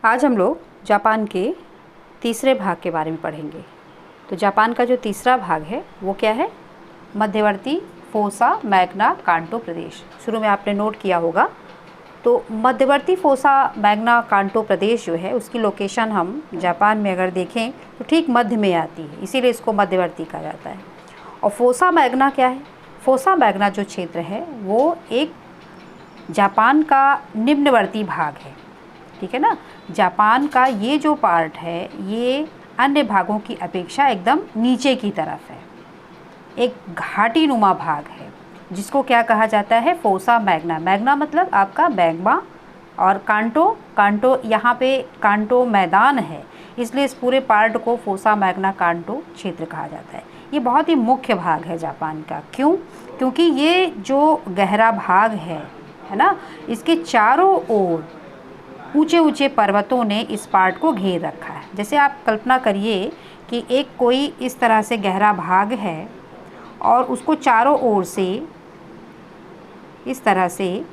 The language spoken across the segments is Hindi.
आज हम लोग जापान के तीसरे भाग के बारे में पढ़ेंगे। तो जापान का जो तीसरा भाग है वो क्या है? मध्यवर्ती फोसा मैग्ना कांटो प्रदेश। शुरू में आपने नोट किया होगा। तो मध्यवर्ती फोसा मैग्ना कांटो प्रदेश जो है उसकी लोकेशन हम जापान में अगर देखें तो ठीक मध्य में आती है, इसीलिए इसको मध्यवर्ती कहा जाता है। और फोसा मैग्ना क्या है? फोसा मैग्ना जो क्षेत्र है वो एक जापान का निम्नवर्ती भाग है, ठीक है ना। जापान का ये जो पार्ट है ये अन्य भागों की अपेक्षा एकदम नीचे की तरफ है, एक घाटी नुमा भाग है जिसको क्या कहा जाता है? Fossa Magna. मैग्ना मतलब आपका मैग्मा, और कांटो यहाँ पे कांटो मैदान है, इसलिए इस पूरे पार्ट को फोसा मैग्ना कांटो क्षेत्र कहा जाता है। ये बहुत ही मुख्य भाग है जापान का। क्यों? क्योंकि ये जो गहरा भाग है ना, इसके चारों ओर ऊंचे ऊंचे पर्वतों ने इस पार्ट को घेर रखा है। जैसे आप कल्पना करिए कि एक कोई इस तरह से गहरा भाग है और उसको चारों ओर से इस तरह से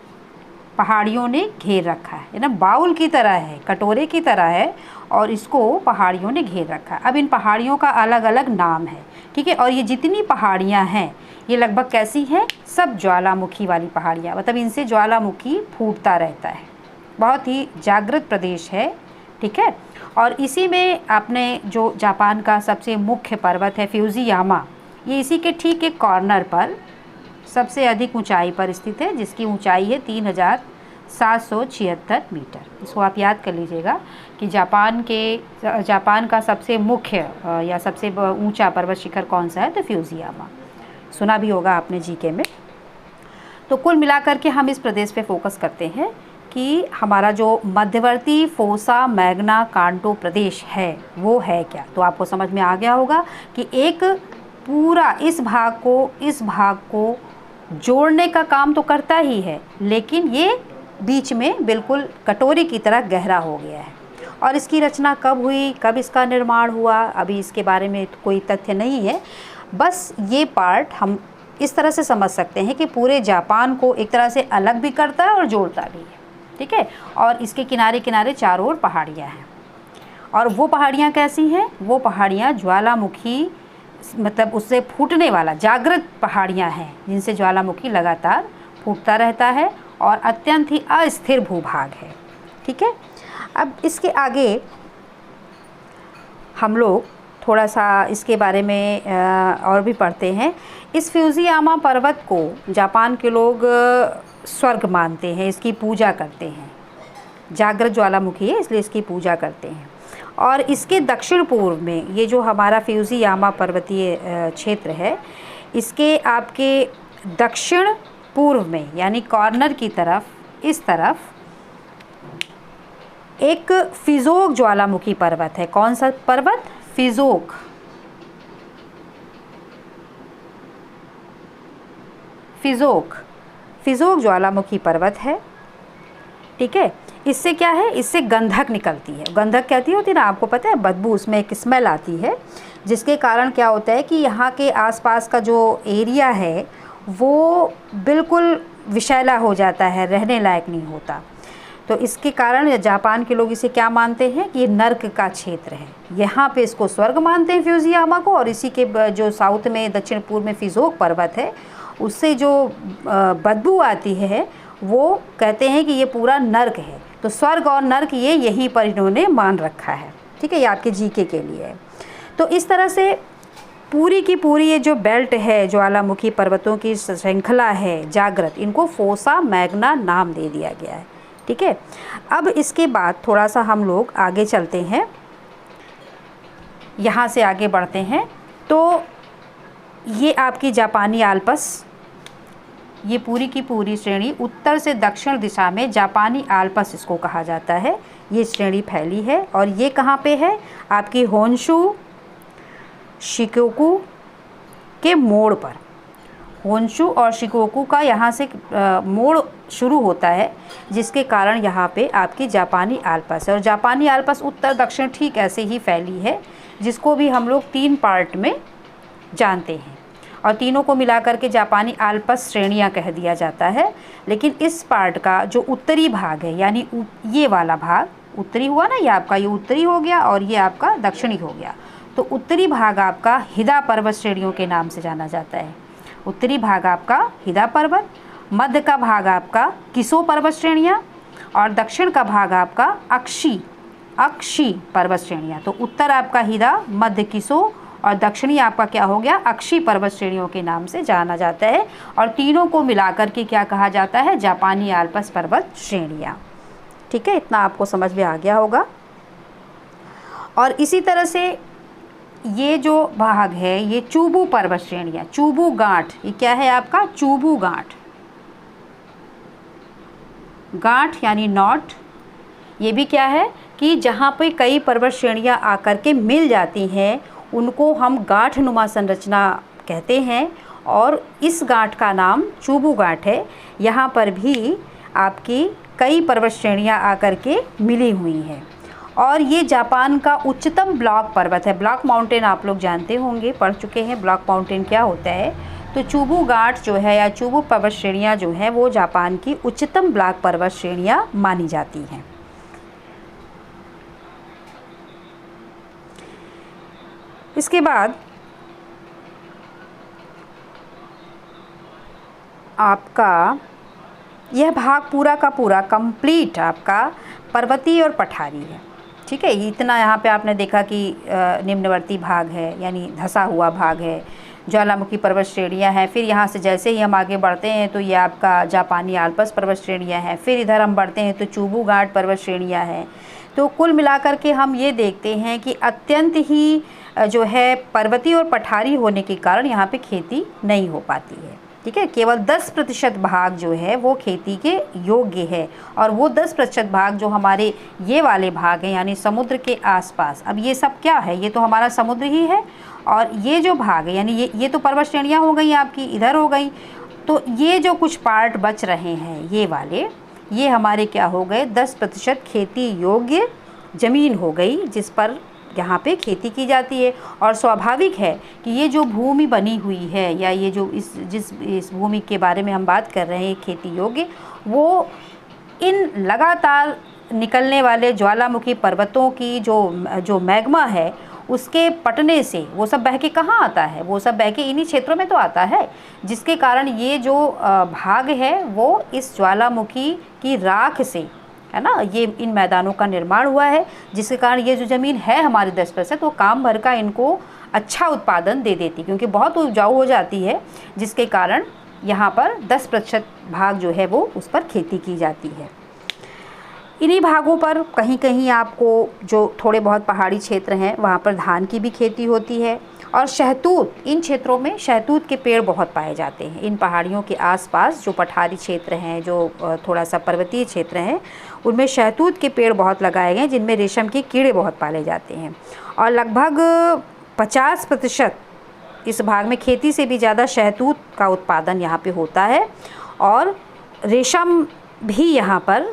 पहाड़ियों ने घेर रखा है ना, बाउल की तरह है, कटोरे की तरह है, और इसको पहाड़ियों ने घेर रखा है। अब इन पहाड़ियों का अलग अलग नाम है, ठीक है। और ये जितनी पहाड़ियाँ हैं ये लगभग कैसी हैं? सब ज्वालामुखी वाली पहाड़ियाँ, मतलब इनसे ज्वालामुखी फूटता रहता है। बहुत ही जागृत प्रदेश है, ठीक है। और इसी में आपने जो जापान का सबसे मुख्य पर्वत है फ्यूजियामा, ये इसी के ठीक एक कॉर्नर पर सबसे अधिक ऊंचाई पर स्थित है, जिसकी ऊंचाई है 3776 मीटर। इसको आप याद कर लीजिएगा कि जापान का सबसे मुख्य या सबसे ऊंचा पर्वत शिखर कौन सा है? तो फ्यूजियामा। सुना भी होगा आपने जीके में। तो कुल मिलाकर के हम इस प्रदेश पे फोकस करते हैं कि हमारा जो मध्यवर्ती फोसा मैग्ना कांटो प्रदेश है वो है क्या। तो आपको समझ में आ गया होगा कि एक पूरा इस भाग को जोड़ने का काम तो करता ही है, लेकिन ये बीच में बिल्कुल कटोरी की तरह गहरा हो गया है। और इसकी रचना कब हुई, कब इसका निर्माण हुआ, अभी इसके बारे में कोई तथ्य नहीं है। बस ये पार्ट हम इस तरह से समझ सकते हैं कि पूरे जापान को एक तरह से अलग भी करता है और जोड़ता भी है, ठीक है। और इसके किनारे किनारे चारों ओर पहाड़ियाँ हैं, और वो पहाड़ियाँ कैसी हैं? वो पहाड़ियाँ ज्वालामुखी, मतलब उससे फूटने वाला जागृत पहाड़ियाँ हैं जिनसे ज्वालामुखी लगातार फूटता रहता है, और अत्यंत ही अस्थिर भूभाग है, ठीक है। अब इसके आगे हम लोग थोड़ा सा इसके बारे में और भी पढ़ते हैं। इस फ्यूजियामा पर्वत को जापान के लोग स्वर्ग मानते हैं, इसकी पूजा करते हैं। जागृत ज्वालामुखी है इसलिए इसकी पूजा करते हैं। और इसके दक्षिण पूर्व में ये जो हमारा फ्यूजियामा पर्वतीय क्षेत्र है, इसके आपके दक्षिण पूर्व में यानी कॉर्नर की तरफ, इस तरफ एक फिजोक ज्वालामुखी पर्वत है। कौन सा पर्वत? फिजोक ज्वालामुखी पर्वत है, ठीक है। इससे क्या है? इससे गंधक निकलती है। गंधक कहती होती है ना, आपको पता है, बदबू, उसमें एक स्मेल आती है, जिसके कारण क्या होता है कि यहाँ के आसपास का जो एरिया है वो बिल्कुल विषैला हो जाता है, रहने लायक नहीं होता। तो इसके कारण जापान के लोग इसे क्या मानते हैं कि ये नर्क का क्षेत्र है। यहाँ पे इसको स्वर्ग मानते हैं फ्यूजियामा को, और इसी के जो साउथ में दक्षिण पूर्व में फिजोक पर्वत है उससे जो बदबू आती है वो कहते हैं कि ये पूरा नर्क है। तो स्वर्ग और नर्क ये यहीं पर इन्होंने मान रखा है, ठीक है। ये आपके जीके के लिए है। तो इस तरह से पूरी की पूरी ये जो बेल्ट है, ज्वालामुखी पर्वतों की श्रृंखला है जागृत, इनको फोसा मैग्ना नाम दे दिया गया है, ठीक है। अब इसके बाद थोड़ा सा हम लोग आगे चलते हैं, यहाँ से आगे बढ़ते हैं। तो ये आपकी जापानी आल्प्स, ये पूरी की पूरी श्रेणी उत्तर से दक्षिण दिशा में जापानी आल्प्स इसको कहा जाता है, ये श्रेणी फैली है। और ये कहाँ पे है? आपकी होन्शु शिकोकू के मोड़ पर। होन्शु और शिकोकू का यहाँ से मोड़ शुरू होता है, जिसके कारण यहाँ पे आपकी जापानी आल्प्स है। और जापानी आल्प्स उत्तर दक्षिण ठीक ऐसे ही फैली है, जिसको भी हम लोग 3 पार्ट में जानते हैं, और तीनों को मिलाकर के जापानी आल्प्स श्रेणियाँ कह दिया जाता है। लेकिन इस पार्ट का जो उत्तरी भाग है, यानी ये वाला भाग, उत्तरी हुआ ना, ये आपका ये उत्तरी हो गया और ये आपका दक्षिणी हो गया। तो उत्तरी भाग आपका हिदा पर्वत श्रेणियों के नाम से जाना जाता है। उत्तरी भाग आपका हिदा पर्वत, मध्य का भाग आपका किसो पर्वत श्रेणियाँ और दक्षिण का भाग आपका अक्षी पर्वत श्रेणियाँ। तो उत्तर आपका हिदा, मध्य किसो और दक्षिणी आपका क्या हो गया, अक्षी पर्वत श्रेणियों के नाम से जाना जाता है। और तीनों को मिलाकर के क्या कहा जाता है, जापानी आल्प्स पर्वत श्रेणियाँ। ठीक है, इतना आपको समझ में आ गया होगा। और इसी तरह से ये जो भाग है ये चूबू पर्वत श्रेणियाँ, चूबू गांठ, ये क्या है आपका, चूबू गांठ, गांठ यानी नॉट। ये भी क्या है कि जहाँ पे कई पर्वत श्रेणियाँ आकर के मिल जाती हैं उनको हम गांठ नुमा संरचना कहते हैं और इस गांठ का नाम चूबू गांठ है। यहाँ पर भी आपकी कई पर्वत श्रेणियाँ आकर के मिली हुई हैं और ये जापान का उच्चतम ब्लॉक पर्वत है। ब्लॉक माउंटेन आप लोग जानते होंगे, पढ़ चुके हैं ब्लॉक माउंटेन क्या होता है। तो चूबू गांठ जो है या चूबू पर्वत श्रेणियाँ जो हैं वो जापान की उच्चतम ब्लॉक पर्वत श्रेणियाँ मानी जाती हैं। इसके बाद आपका यह भाग पूरा का पूरा कंप्लीट आपका पर्वतीय और पठारी है। ठीक है, इतना यहाँ पे आपने देखा कि निम्नवर्ती भाग है यानी धंसा हुआ भाग है, ज्वालामुखी पर्वत श्रेणियाँ हैं। फिर यहाँ से जैसे ही हम आगे बढ़ते हैं तो ये आपका जापानी आल्प्स पर्वत श्रेणियाँ हैं। फिर इधर हम बढ़ते हैं तो चूबू गांठ पर्वत श्रेणियाँ हैं। तो कुल मिलाकर के हम ये देखते हैं कि अत्यंत ही जो है पर्वतीय और पठारी होने के कारण यहाँ पे खेती नहीं हो पाती है। ठीक है, केवल 10% भाग जो है वो खेती के योग्य है और वो 10% भाग जो हमारे ये वाले भाग हैं यानी समुद्र के आसपास। अब ये सब क्या है, ये तो हमारा समुद्र ही है और ये जो भाग है यानी ये तो पर्वत श्रेणियाँ हो गई आपकी, इधर हो गई। तो ये जो कुछ पार्ट बच रहे हैं ये वाले, ये हमारे क्या हो गए, 10% खेती योग्य ज़मीन हो गई जिस पर यहाँ पे खेती की जाती है। और स्वाभाविक है कि ये जो भूमि बनी हुई है या ये जो इस भूमि के बारे में हम बात कर रहे हैं खेती योग्य, वो इन लगातार निकलने वाले ज्वालामुखी पर्वतों की जो मैग्मा है उसके पटने से वो सब बह के कहाँ आता है, वो सब बह के इन्हीं क्षेत्रों में तो आता है, जिसके कारण ये जो भाग है वो इस ज्वालामुखी की राख से है ना, ये इन मैदानों का निर्माण हुआ है, जिसके कारण ये जो ज़मीन है हमारी 10% वो काम भर का इनको अच्छा उत्पादन दे देती क्योंकि बहुत उपजाऊ हो जाती है, जिसके कारण यहाँ पर 10% भाग जो है वो उस पर खेती की जाती है। इन्हीं भागों पर कहीं कहीं आपको जो थोड़े बहुत पहाड़ी क्षेत्र हैं वहाँ पर धान की भी खेती होती है और शहतूत, इन क्षेत्रों में शहतूत के पेड़ बहुत पाए जाते हैं। इन पहाड़ियों के आसपास जो पठारी क्षेत्र हैं, जो थोड़ा सा पर्वतीय क्षेत्र हैं, उनमें शहतूत के पेड़ बहुत लगाए गए जिनमें रेशम के कीड़े बहुत पाले जाते हैं और लगभग 50% इस भाग में खेती से भी ज़्यादा शहतूत का उत्पादन यहाँ पे होता है और रेशम भी यहाँ पर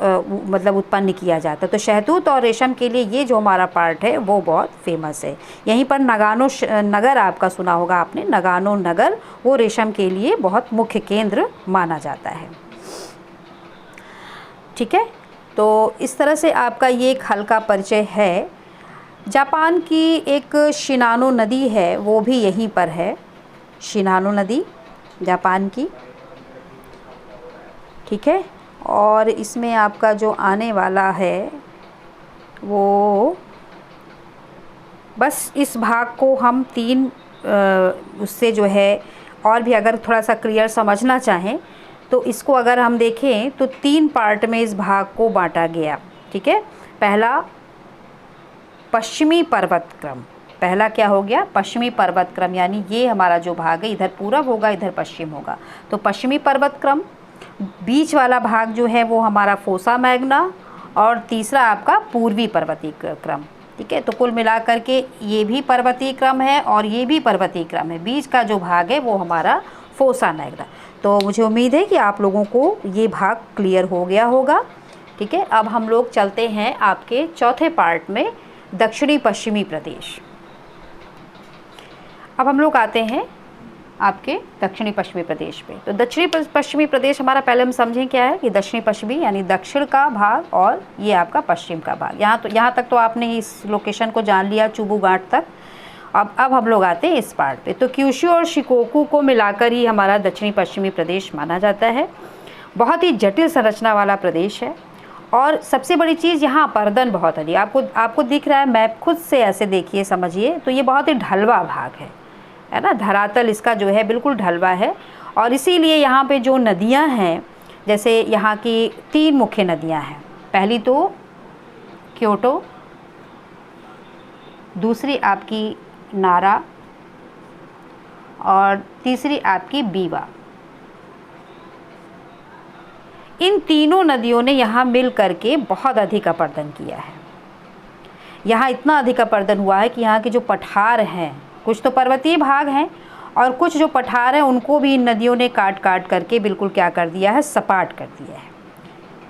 मतलब उत्पन्न किया जाता है। तो शहतूत और रेशम के लिए ये जो हमारा पार्ट है वो बहुत फेमस है। यहीं पर नगानो नगर आपका सुना होगा आपने, नगानो नगर, वो रेशम के लिए बहुत मुख्य केंद्र माना जाता है। ठीक है, तो इस तरह से आपका ये एक हल्का परिचय है। जापान की एक शिनानो नदी है, वो भी यहीं पर है, शिनानो नदी जापान की। ठीक है, और इसमें आपका जो आने वाला है वो बस इस भाग को हम 3 उससे जो है और भी अगर थोड़ा सा क्लियर समझना चाहें तो इसको अगर हम देखें तो 3 पार्ट में इस भाग को बांटा गया। ठीक है, पहला पश्चिमी पर्वत क्रम, पहला क्या हो गया, पश्चिमी पर्वत क्रम, यानी ये हमारा जो भाग है इधर पूरब होगा इधर पश्चिम होगा, तो पश्चिमी पर्वत क्रम। बीच वाला भाग जो है वो हमारा फोसा मैग्ना और तीसरा आपका पूर्वी पर्वतीय क्रम। ठीक है, तो कुल मिलाकर के ये भी पर्वतीय क्रम है और ये भी पर्वतीय क्रम है। बीच का जो भाग है वो हमारा फोसा मैग्ना। तो मुझे उम्मीद है कि आप लोगों को ये भाग क्लियर हो गया होगा। ठीक है, अब हम लोग चलते हैं आपके चौथे पार्ट में, दक्षिणी पश्चिमी प्रदेश। अब हम लोग आते हैं आपके दक्षिणी पश्चिमी प्रदेश पे। तो दक्षिणी पश्चिमी प्रदेश हमारा पहले हम समझें क्या है कि दक्षिणी पश्चिमी यानी दक्षिण का भाग और ये आपका पश्चिम का भाग। यहाँ तक तो आपने इस लोकेशन को जान लिया, चुबू घाट तक। अब हम लोग आते हैं इस पार्ट पे। तो क्यूशू और शिकोकू को मिलाकर ही हमारा दक्षिणी पश्चिमी प्रदेश माना जाता है। बहुत ही जटिल संरचना वाला प्रदेश है और सबसे बड़ी चीज़ यहाँ अपर्दन बहुत अधिक। आपको दिख रहा है मैप, खुद से ऐसे देखिए, समझिए। तो ये बहुत ही ढलवा भाग है ना। धरातल इसका जो है बिल्कुल ढलवा है और इसीलिए यहाँ पे जो नदियाँ हैं, जैसे यहाँ की 3 मुख्य नदियाँ हैं। पहली तो क्योटो, दूसरी आपकी नारा और तीसरी आपकी बीवा। इन तीनों नदियों ने यहाँ मिल करके बहुत अधिक अपर्दन किया है। यहाँ इतना अधिक अपर्दन हुआ है कि यहाँ के जो पठार हैं, कुछ तो पर्वतीय भाग हैं और कुछ जो पठार हैं उनको भी इन नदियों ने काट काट करके बिल्कुल क्या कर दिया है, सपाट कर दिया है।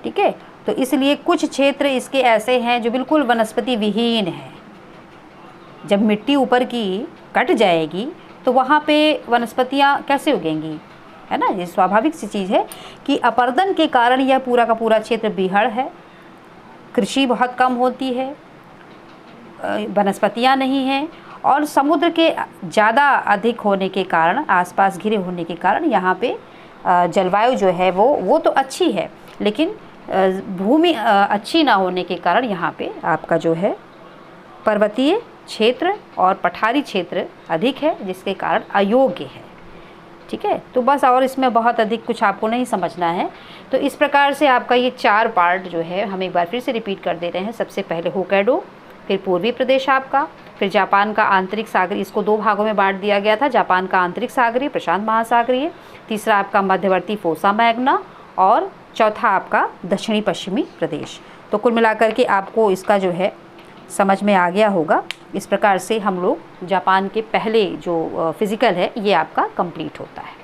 ठीक है, तो इसलिए कुछ क्षेत्र इसके ऐसे हैं जो बिल्कुल वनस्पति विहीन हैं। जब मिट्टी ऊपर की कट जाएगी तो वहाँ पे वनस्पतियाँ कैसे उगेंगी, है ना। ये स्वाभाविक सी चीज़ है कि अपर्दन के कारण यह पूरा का पूरा क्षेत्र बीहड़ है। कृषि बहुत कम होती है, वनस्पतियाँ नहीं हैं और समुद्र के ज़्यादा अधिक होने के कारण, आसपास घिरे होने के कारण यहाँ पे जलवायु जो है वो तो अच्छी है, लेकिन भूमि अच्छी ना होने के कारण यहाँ पे आपका जो है पर्वतीय क्षेत्र और पठारी क्षेत्र अधिक है, जिसके कारण अयोग्य है। ठीक है, तो बस और इसमें बहुत अधिक कुछ आपको नहीं समझना है। तो इस प्रकार से आपका ये 4 पार्ट जो है हम एक बार फिर से रिपीट कर दे रहे हैं। सबसे पहले होक्काइडो, फिर पूर्वी प्रदेश आपका, फिर जापान का आंतरिक सागरीय, इसको 2 भागों में बांट दिया गया था। जापान का आंतरिक सागरीय, प्रशांत महासागरीय, तीसरा आपका मध्यवर्ती फोसा मैग्ना और चौथा आपका दक्षिणी पश्चिमी प्रदेश। तो कुल मिलाकर के आपको इसका जो है समझ में आ गया होगा। इस प्रकार से हम लोग जापान के पहले जो फिज़िकल है ये आपका कंप्लीट होता है।